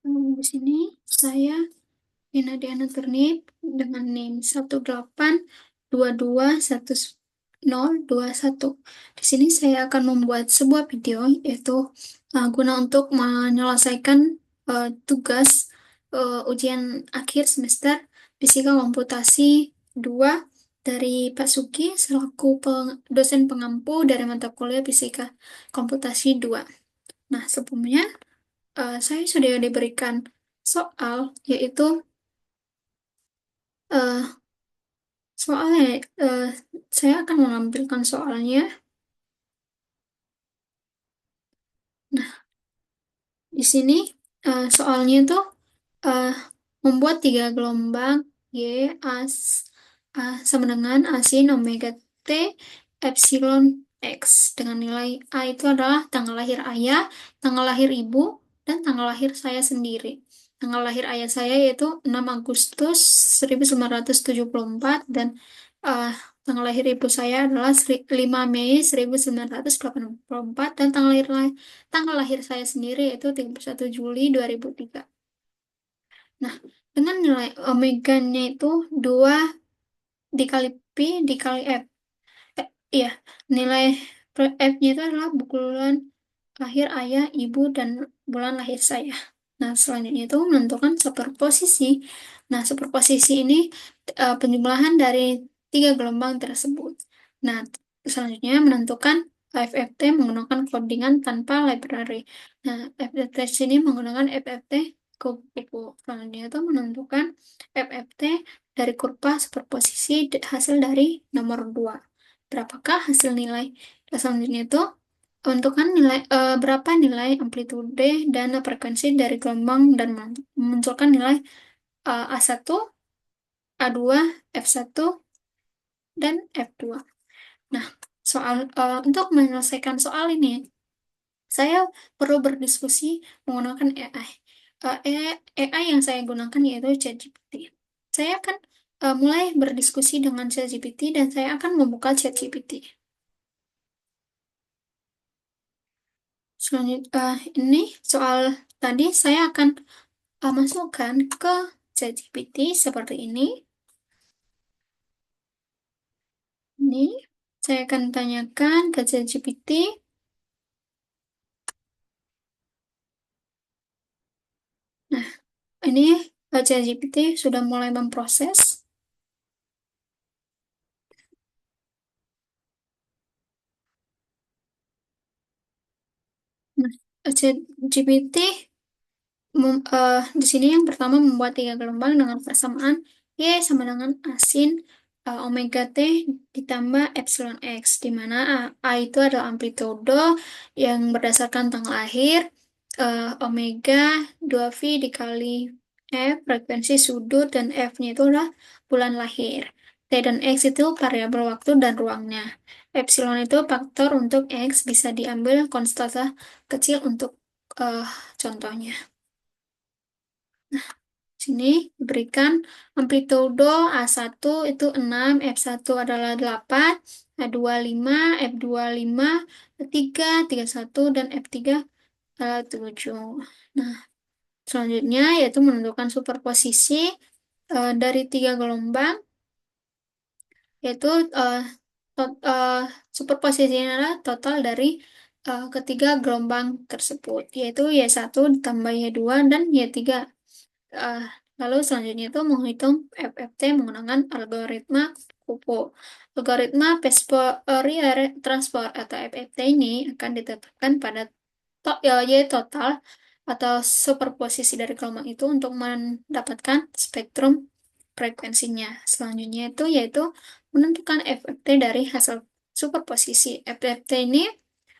Di sini saya Vina Diana Turnip dengan NIM 182211021. Di sini saya akan membuat sebuah video yaitu guna untuk menyelesaikan tugas ujian akhir semester Fisika Komputasi 2 dari Pak Suki selaku dosen pengampu dari mata kuliah Fisika Komputasi 2. Nah, sebelumnya saya sudah diberikan soal, yaitu eh, soalnya saya akan mengambilkan soalnya. Nah, di sini soalnya itu eh, membuat tiga gelombang Y sama dengan A sin omega T epsilon X dengan nilai A itu adalah tanggal lahir ayah, tanggal lahir ibu, dan tanggal lahir saya sendiri. Tanggal lahir ayah saya yaitu 6 Agustus 1974 dan eh, tanggal lahir ibu saya adalah 5 Mei 1984 dan tanggal lahir saya sendiri yaitu 31 Juli 2003. Nah, dengan nilai omeganya itu 2 dikali Pi dikali F. Iya, nilai F-nya itu adalah bulan lahir ayah, ibu, dan bulan lahir saya. Nah, selanjutnya itu menentukan superposisi. Nah, superposisi ini penjumlahan dari tiga gelombang tersebut. Nah, selanjutnya menentukan FFT menggunakan codingan tanpa library. Nah, FFT sini menggunakan FFT kupu-kupu. Selanjutnya itu menentukan FFT dari kurva superposisi hasil dari nomor 2. Berapakah hasil nilai? Selanjutnya itu menentukan berapa nilai amplitude dan frekuensi dari gelombang dan memunculkan nilai A1, A2, F1, dan F2. Nah, untuk menyelesaikan soal ini, saya perlu berdiskusi menggunakan AI. AI yang saya gunakan yaitu ChatGPT. Saya akan mulai berdiskusi dengan ChatGPT dan saya akan membuka ChatGPT. Selanjutnya, ini soal tadi saya akan masukkan ke ChatGPT seperti ini. Ini saya akan tanyakan ke ChatGPT. Nah, ini ChatGPT sudah mulai memproses. Nah, ChatGPT di sini yang pertama membuat tiga gelombang dengan persamaan Y sama dengan asin omega T ditambah epsilon X, di mana A itu adalah amplitudo yang berdasarkan tanggal lahir, omega 2V dikali F, frekuensi sudut, dan F-nya itu adalah bulan lahir. T dan X itu variabel waktu dan ruangnya. Epsilon itu faktor untuk X, bisa diambil konstanta kecil untuk eh, contohnya. Sini diberikan amplitudo A1 itu 6, F1 adalah 8, A2 5, F2 5, F3 31, dan F3 7. Nah, selanjutnya yaitu menentukan superposisi dari tiga gelombang, yaitu eh, eh, superposisinya adalah total dari ketiga gelombang tersebut, yaitu Y1 ditambah Y2 dan Y3. Eh, Lalu selanjutnya itu menghitung FFT menggunakan algoritma kupu. Algoritma Fourier Transform atau FFT ini akan ditetapkan pada Y total atau superposisi dari gelombang itu untuk mendapatkan spektrum frekuensinya. Selanjutnya itu yaitu menentukan FFT dari hasil superposisi. FFT ini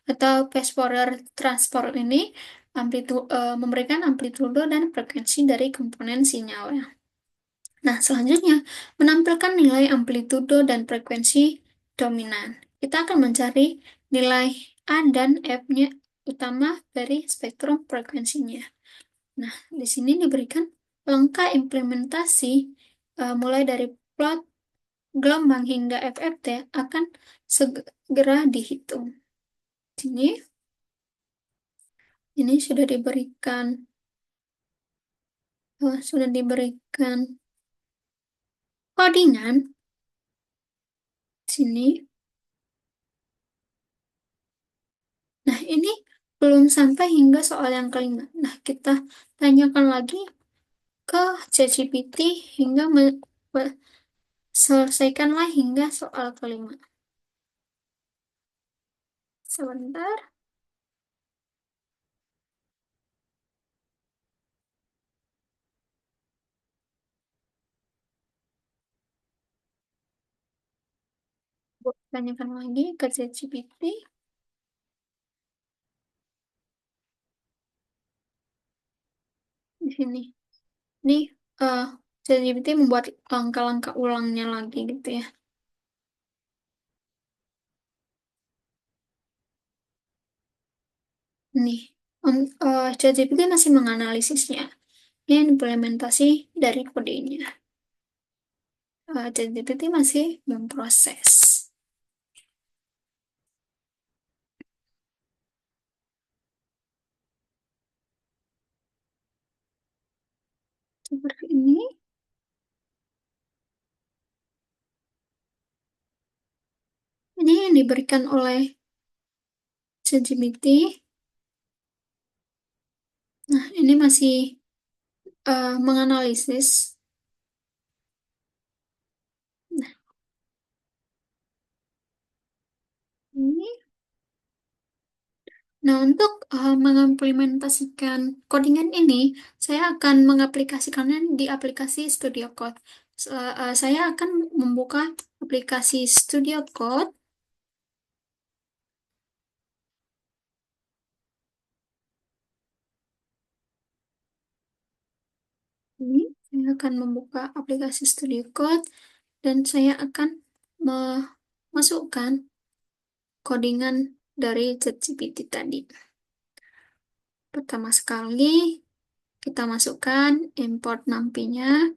atau Phase Fourier Transform ini memberikan amplitudo dan frekuensi dari komponen sinyalnya. Nah, selanjutnya menampilkan nilai amplitudo dan frekuensi dominan. Kita akan mencari nilai A dan F-nya utama dari spektrum frekuensinya. Nah, di sini diberikan langkah implementasi mulai dari plot gelombang hingga FFT akan segera dihitung. Sini, ini sudah diberikan Sudah diberikan codingan sini. Nah, ini belum sampai hingga soal yang kelima. Nah, kita tanyakan lagi ke ChatGPT hingga selesaikanlah hingga soal kelima. Sebentar, tanyakan lagi ke ChatGPT. Di sini. Ini eh ChatGPT membuat langkah-langkah ulangnya lagi gitu ya. Nih, ChatGPT masih menganalisisnya. Ini implementasi dari kodenya. ChatGPT masih memproses. Seperti ini. Ini yang diberikan oleh ChatGPT. Nah, ini masih menganalisis. Nah, ini. Nah, untuk mengimplementasikan codingan ini, saya akan mengaplikasikannya di aplikasi Studio Code. Saya akan membuka aplikasi Studio Code. Ini saya akan membuka aplikasi Studio Code dan saya akan memasukkan codingan dari ChatGPT tadi. Pertama sekali, kita masukkan import NumPy-nya,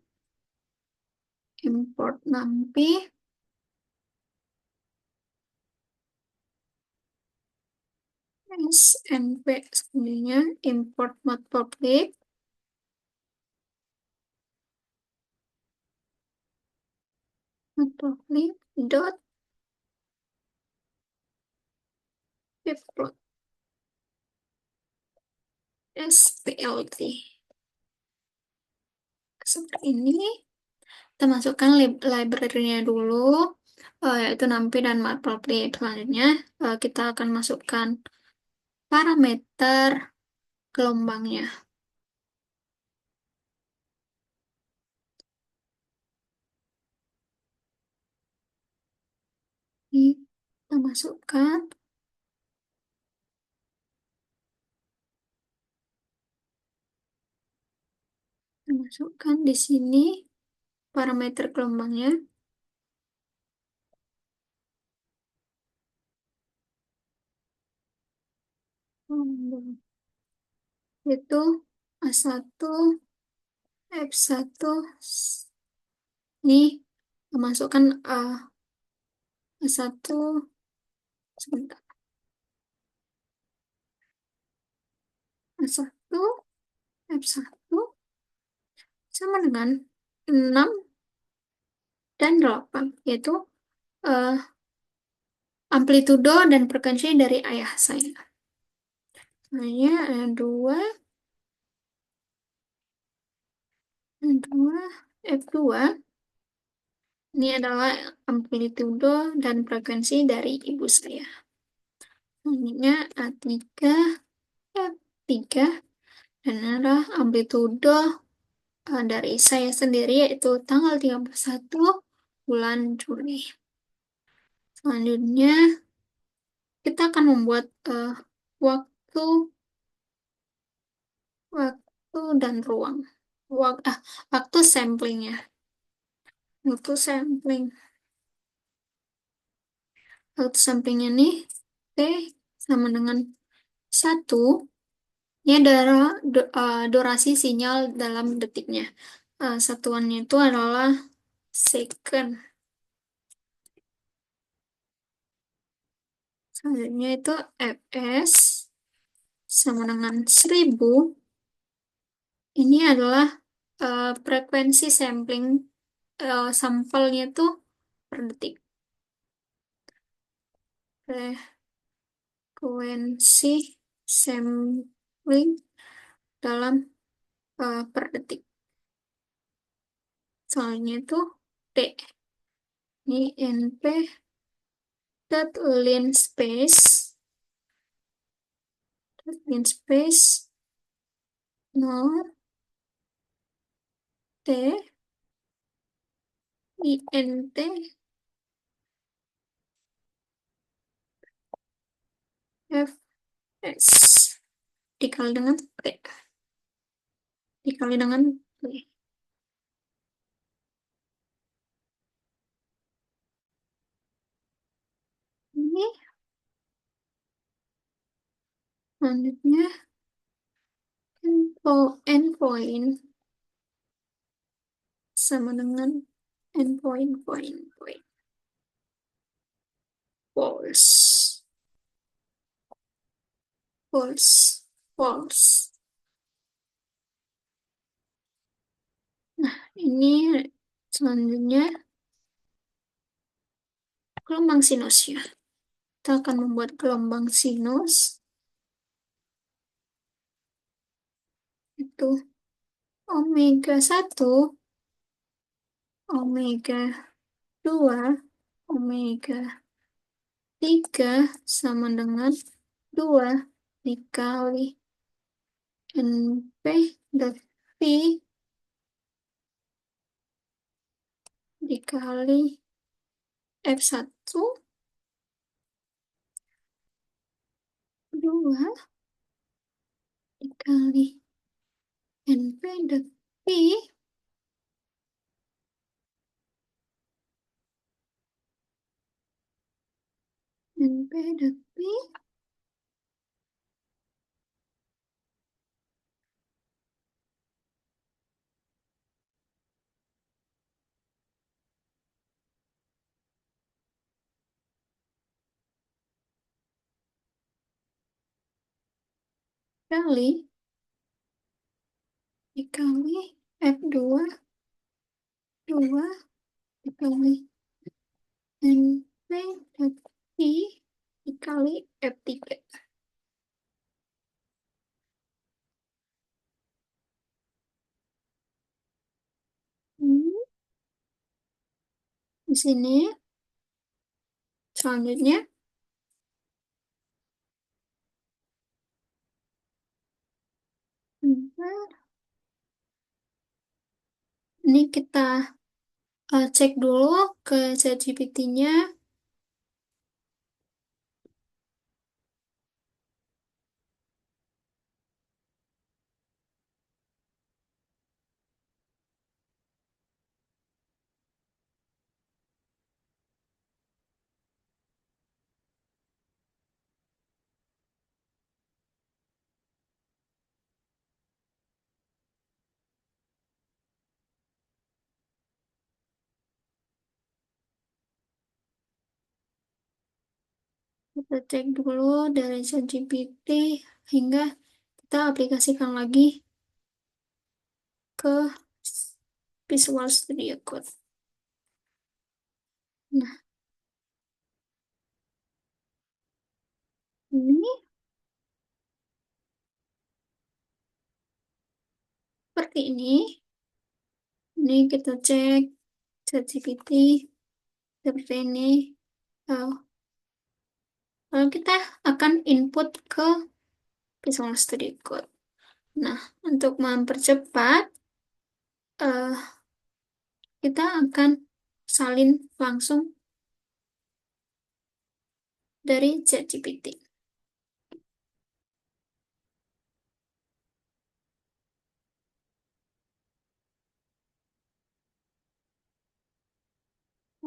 import NumPy, snp selanjutnya import matplotlib, matplotlib dot matplotlib splt. Seperti ini. Kita masukkan library-nya dulu, yaitu NumPy dan Matplotlib. Selanjutnya, kita akan masukkan parameter gelombangnya. Ini kita masukkan, di sini parameter gelombangnya. Itu A1, F1, ini masukkan A1, sebentar, A1, F1, sama dengan 6 dan 8, yaitu eh, amplitudo dan frekuensi dari ayah saya. Hanya dua, F2, ini adalah amplitudo dan frekuensi dari ibu saya. Selanjutnya A3, F3, dan adalah amplitudo dari saya sendiri, yaitu tanggal 31 bulan Juli. Selanjutnya, kita akan membuat waktu waktu dan ruang. Waktu samplingnya. Waktu sampling. Waktu samplingnya nih, T sama dengan 1. Ini adalah durasi sinyal dalam detiknya. Satuannya itu adalah second. Selanjutnya itu fs sama dengan 1000. Ini adalah Frekuensi sampling sampelnya tuh per detik. Frekuensi sampling dalam per detik. Soalnya itu D. Ini NP dot line space nol T INT Fs dikali dengan T dikali dengan T. Ini selanjutnya endpoint sama dengan endpoint point false false false. Nah, ini selanjutnya gelombang sinusnya. Kita akan membuat gelombang sinus itu omega 1, omega 2, omega 3 sama dengan 2 dikali NP dan P dikali F1 2 dikali NP dan P NP dan P kali dikali F2 2 dikali NP dan P dikali F3. Hmm, di sini selanjutnya ini kita cek dulu ke ChatGPT-nya. Kita cek dulu dari ChatGPT hingga kita aplikasikan lagi ke Visual Studio Code. Nah, ini seperti ini. Ini kita cek ChatGPT seperti ini. Oh, lalu kita akan input ke Visual Studio Code. Nah, untuk mempercepat, eh, kita akan salin langsung dari ChatGPT.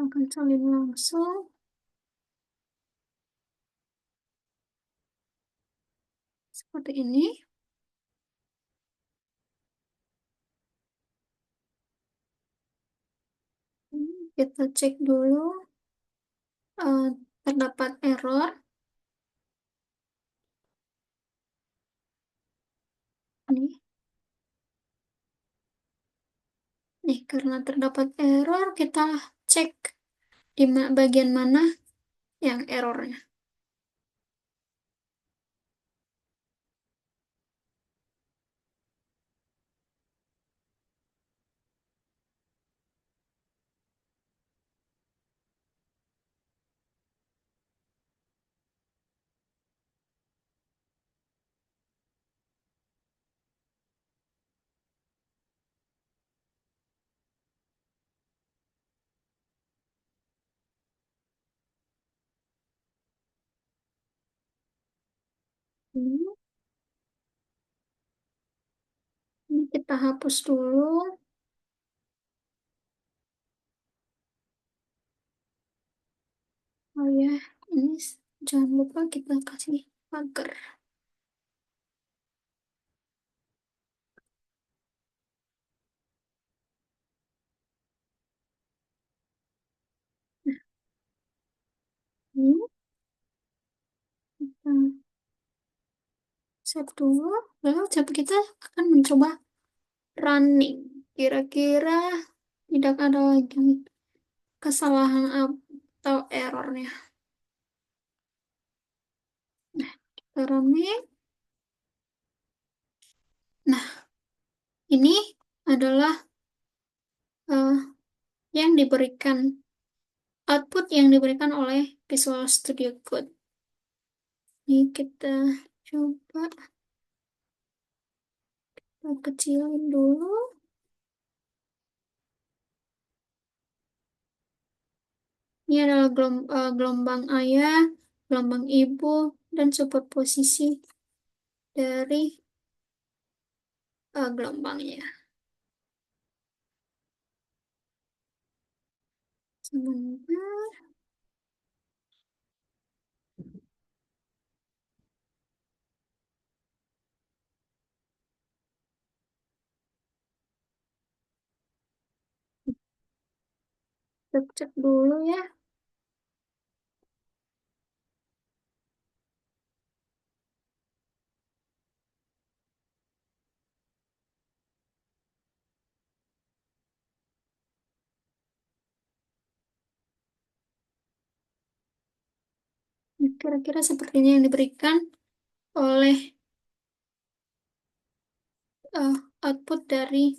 Akan salin langsung seperti ini. Kita cek dulu, eh, terdapat error. Ini Karena terdapat error, kita cek di bagian mana yang errornya. Hmm, Ini kita hapus dulu. Oh ya, ini jangan lupa kita kasih pagar. Ini kita save dulu. Lalu coba kita akan mencoba running. Kira-kira tidak ada lagi kesalahan atau errornya. Nah, kita running. Nah, ini adalah eh, yang diberikan output yang diberikan oleh Visual Studio Code. Ini kita coba kita kecilin dulu. Ini adalah gelombang ayah, gelombang ibu, dan superposisi dari gelombangnya. Sebentar, kita cek dulu ya. Kira-kira sepertinya yang diberikan oleh eh, output dari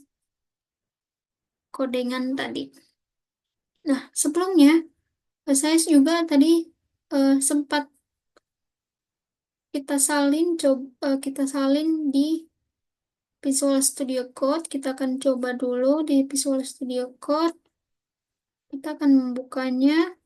kodengan tadi. Nah, sebelumnya saya juga tadi sempat kita salin di Visual Studio Code. Kita akan coba dulu di Visual Studio Code. Kita akan membukanya.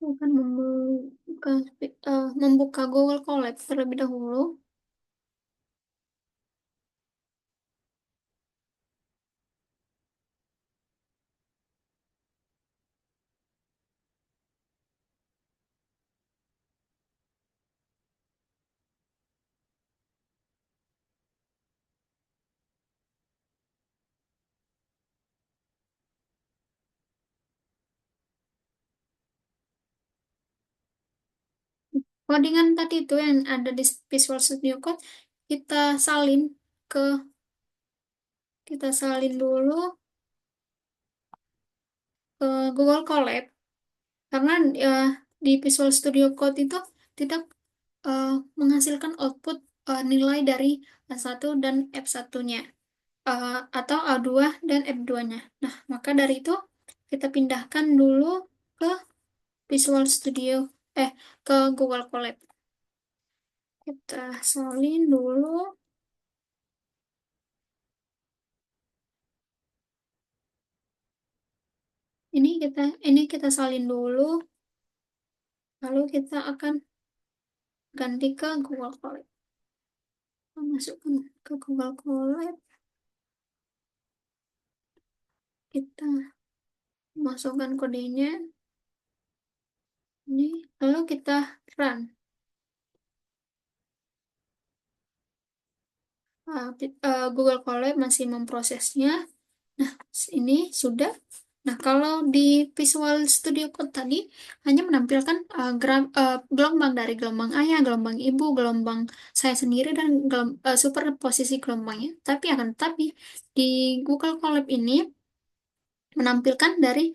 Kita akan membuka Google Colab terlebih dahulu. Codingan tadi itu yang ada di Visual Studio Code, kita salin ke kita salin dulu ke Google Colab karena di Visual Studio Code itu tidak eh, menghasilkan output nilai dari A1 dan F1-nya atau A2 dan F2-nya. Nah, maka dari itu kita pindahkan dulu ke Visual Studio ke Google Colab. Kita salin dulu. Ini kita salin dulu, lalu kita akan ganti ke Google Colab. Masukkan ke Google Colab, kita masukkan kodenya ini, lalu kita run. Google Colab masih memprosesnya. Nah, ini sudah. Nah, kalau di Visual Studio Code tadi hanya menampilkan gelombang dari gelombang ayah, gelombang ibu, gelombang saya sendiri, dan superposisi gelombangnya. Tapi di Google Colab ini menampilkan dari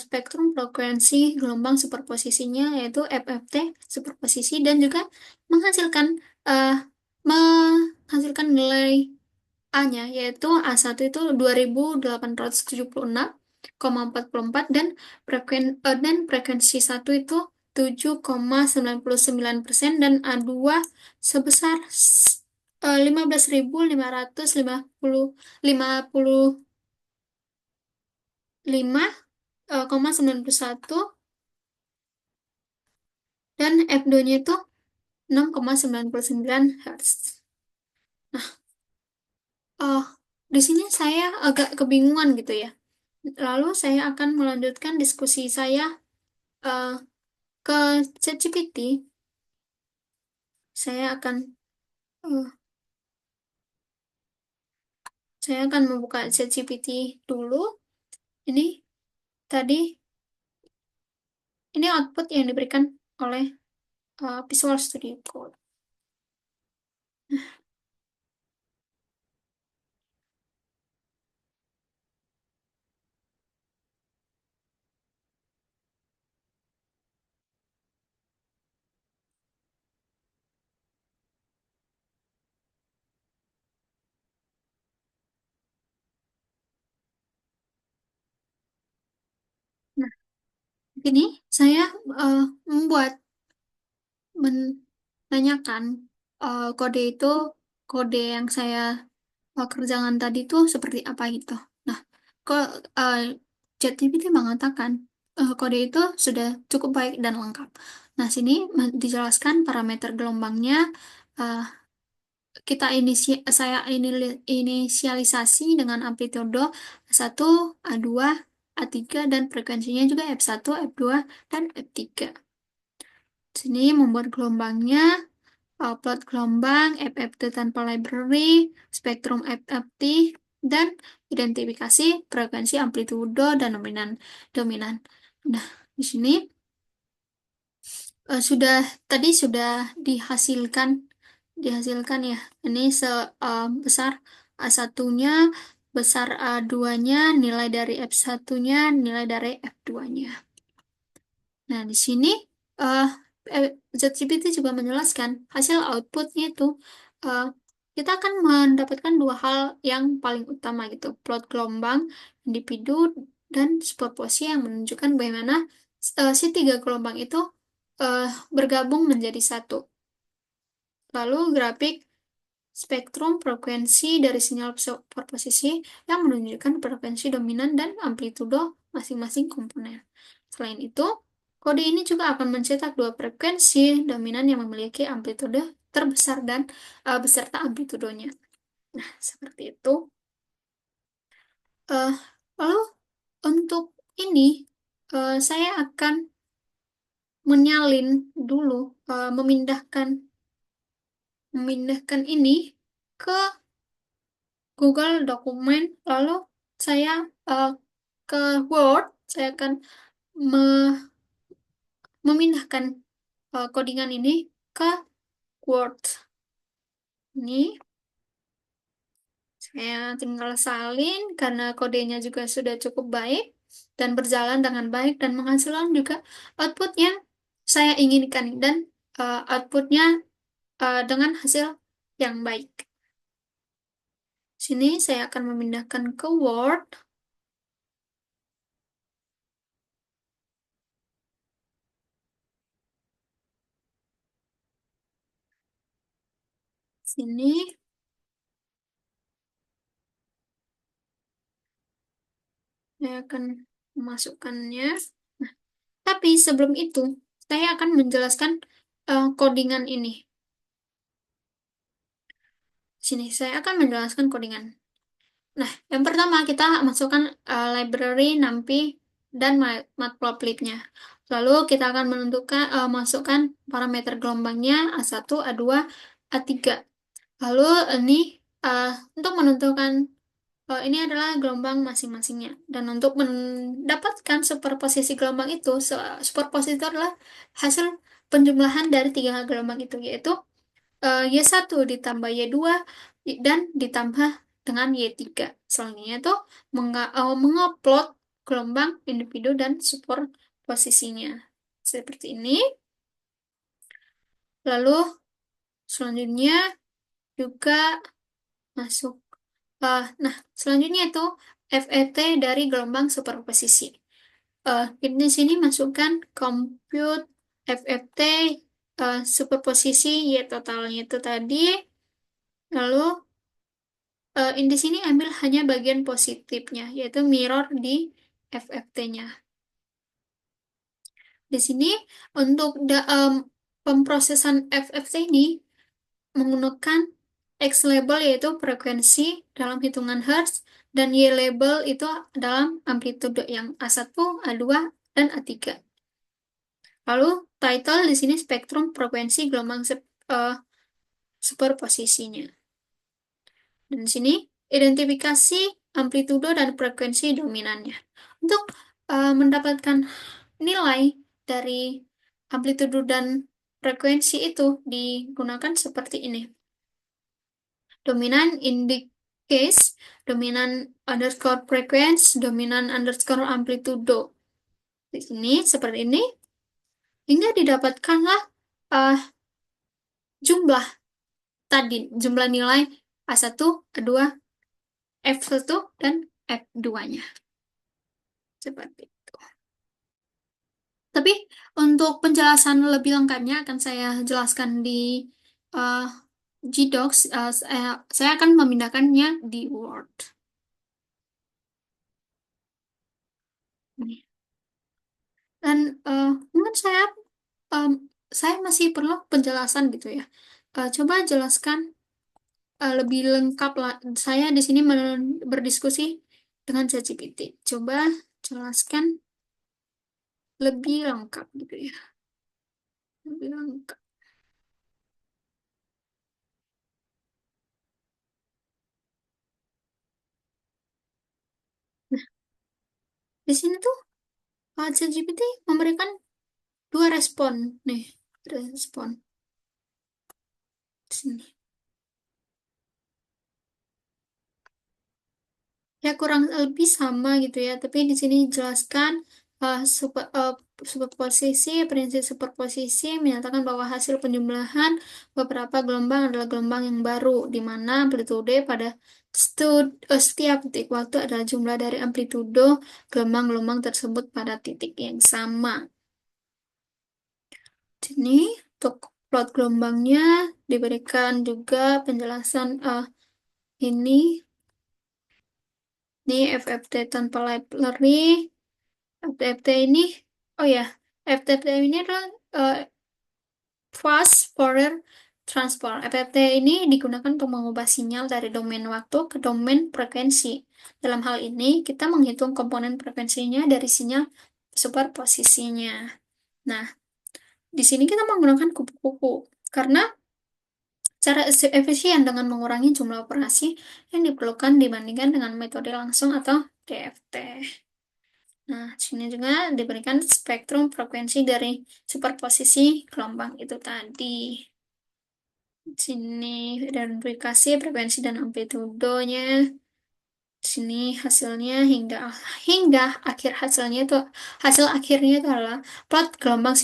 spektrum frekuensi gelombang superposisinya, yaitu FFT superposisi, dan juga menghasilkan eh, menghasilkan nilai A-nya, yaitu A1 itu 2876,44, dan frekuensi satu itu 7,99%, dan A2 sebesar 15.555,91, dan F2-nya itu 6,99 Hz. Oh, di sini saya agak kebingungan gitu ya. Lalu saya akan melanjutkan diskusi saya eh, ke ChatGPT. Saya akan eh, saya akan membuka ChatGPT dulu. Ini tadi ini output yang diberikan oleh Visual Studio Code. Nah, ini saya eh, membuat menanyakan kode itu, kode yang saya kerjaan tadi itu seperti apa gitu. Nah, kok uh, ChatGPT mengatakan kode itu sudah cukup baik dan lengkap. Nah, sini dijelaskan parameter gelombangnya. eh, saya inisialisasi dengan amplitudo A1, A2, A3, dan frekuensinya juga F1, F2, dan F3. Sini membuat gelombangnya, plot gelombang, FFT tanpa library, spektrum FFT, dan identifikasi frekuensi amplitudo dan dominan. dominan. Nah, di sini sudah dihasilkan ya. Ini sebesar A1-nya, besar A2-nya, nilai dari F1-nya, nilai dari F2-nya. Nah, di sini eh ChatGPT juga menjelaskan hasil outputnya itu eh, kita akan mendapatkan dua hal yang paling utama gitu, plot gelombang individu dan superposi yang menunjukkan bagaimana si tiga gelombang itu eh, bergabung menjadi satu. Lalu grafik spektrum frekuensi dari sinyal superposisi yang menunjukkan frekuensi dominan dan amplitudo masing-masing komponen. Selain itu, kode ini juga akan mencetak dua frekuensi dominan yang memiliki amplitude terbesar dan beserta amplitudonya. Nah, seperti itu. Eh, Lalu untuk ini, saya akan menyalin dulu, memindahkan ini ke Google Dokumen, lalu saya eh, ke Word. Saya akan me- memindahkan codingan ini ke Word. Ini saya tinggal salin karena kodenya juga sudah cukup baik dan berjalan dengan baik dan menghasilkan juga output yang saya inginkan, dan outputnya dengan hasil yang baik. Sini saya akan memindahkan ke Word. Sini saya akan memasukkannya. Tapi sebelum itu, saya akan menjelaskan codingan ini. Sini, saya akan menjelaskan codingan. Nah, yang pertama kita masukkan library, NumPy, dan matplotlib-nya. Lalu kita akan masukkan parameter gelombangnya A1, A2, A3. Lalu ini untuk menentukan Ini adalah gelombang masing-masingnya. Dan untuk mendapatkan superposisi gelombang itu, superposisi itu adalah hasil penjumlahan dari tiga gelombang itu, yaitu Y1 ditambah Y2 dan ditambah dengan Y3. Selanjutnya itu mengupload gelombang individu dan superposisinya. Seperti ini. Lalu selanjutnya juga masuk. Nah, selanjutnya itu FET dari gelombang superposisi. Di sini masukkan compute FFT superposisi Y totalnya itu tadi. Lalu di sini ambil hanya bagian positifnya, yaitu mirror di FFT-nya. Di sini untuk pemrosesan FFT ini menggunakan X label yaitu frekuensi dalam hitungan Hertz dan Y label itu dalam amplitude yang A1, A2, dan A3. Lalu title di sini spektrum frekuensi gelombang superposisinya. Dan di sini identifikasi amplitudo dan frekuensi dominannya. Untuk mendapatkan nilai dari amplitudo dan frekuensi itu digunakan seperti ini. Dominan indices, dominan underscore frequency, dominan underscore amplitudo. Di sini seperti ini, hingga didapatkanlah uh, jumlah tadi, jumlah nilai A1, A2, F1, dan F2-nya. Seperti itu. Tapi untuk penjelasan lebih lengkapnya akan saya jelaskan di uh, GDocs. Saya akan memindahkannya di Word. Ini. Dan mungkin em, saya masih perlu penjelasan gitu ya. Coba jelaskan lebih lengkap lah. Saya di sini berdiskusi dengan ChatGPT. Coba jelaskan lebih lengkap gitu ya. Lebih lengkap. Nah, di sini tuh ChatGPT memberikan dua respon nih, respon di sini. Ya kurang lebih sama gitu ya, tapi di sini jelaskan superposisi, prinsip superposisi menyatakan bahwa hasil penjumlahan beberapa gelombang adalah gelombang yang baru, di mana amplitude pada setiap titik waktu adalah jumlah dari amplitudo gelombang-gelombang tersebut pada titik yang sama. Sini untuk plot gelombangnya diberikan juga penjelasan ini. Ini FFT tanpa library. FTT ini, oh ya, FTT ini adalah eh, fast Fourier transform. FTT ini digunakan untuk mengubah sinyal dari domain waktu ke domain frekuensi. Dalam hal ini, kita menghitung komponen frekuensinya dari sinyal superposisinya. Nah, di sini kita menggunakan kupu-kupu karena cara efisien dengan mengurangi jumlah operasi yang diperlukan dibandingkan dengan metode langsung atau DFT. Nah, sini juga diberikan spektrum frekuensi dari superposisi gelombang itu tadi. Sini identifikasi frekuensi dan amplitudonya. Sini hasilnya hingga akhir hasilnya itu hasil akhirnya itu adalah plot gelombang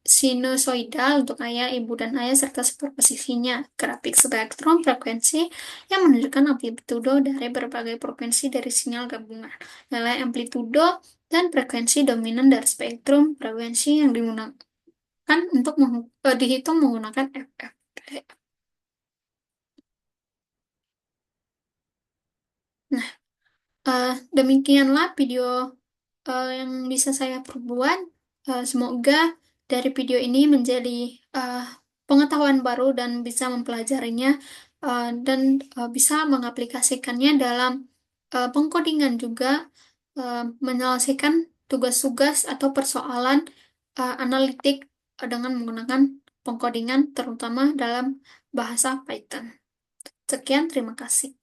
sinusoidal untuk ayah, ibu, dan ayah serta superposisinya. Grafik spektrum frekuensi yang menunjukkan amplitudo dari berbagai frekuensi dari sinyal gabungan. Nilai amplitudo dan frekuensi dominan dari spektrum frekuensi yang digunakan untuk dihitung menggunakan FFT. Nah, demikianlah video yang bisa saya perbuat. Semoga dari video ini menjadi uh, pengetahuan baru dan bisa mempelajarinya dan bisa mengaplikasikannya dalam pengkodingan juga, menyelesaikan tugas-tugas atau persoalan analitik dengan menggunakan pengkodingan terutama dalam bahasa Python. Sekian, terima kasih.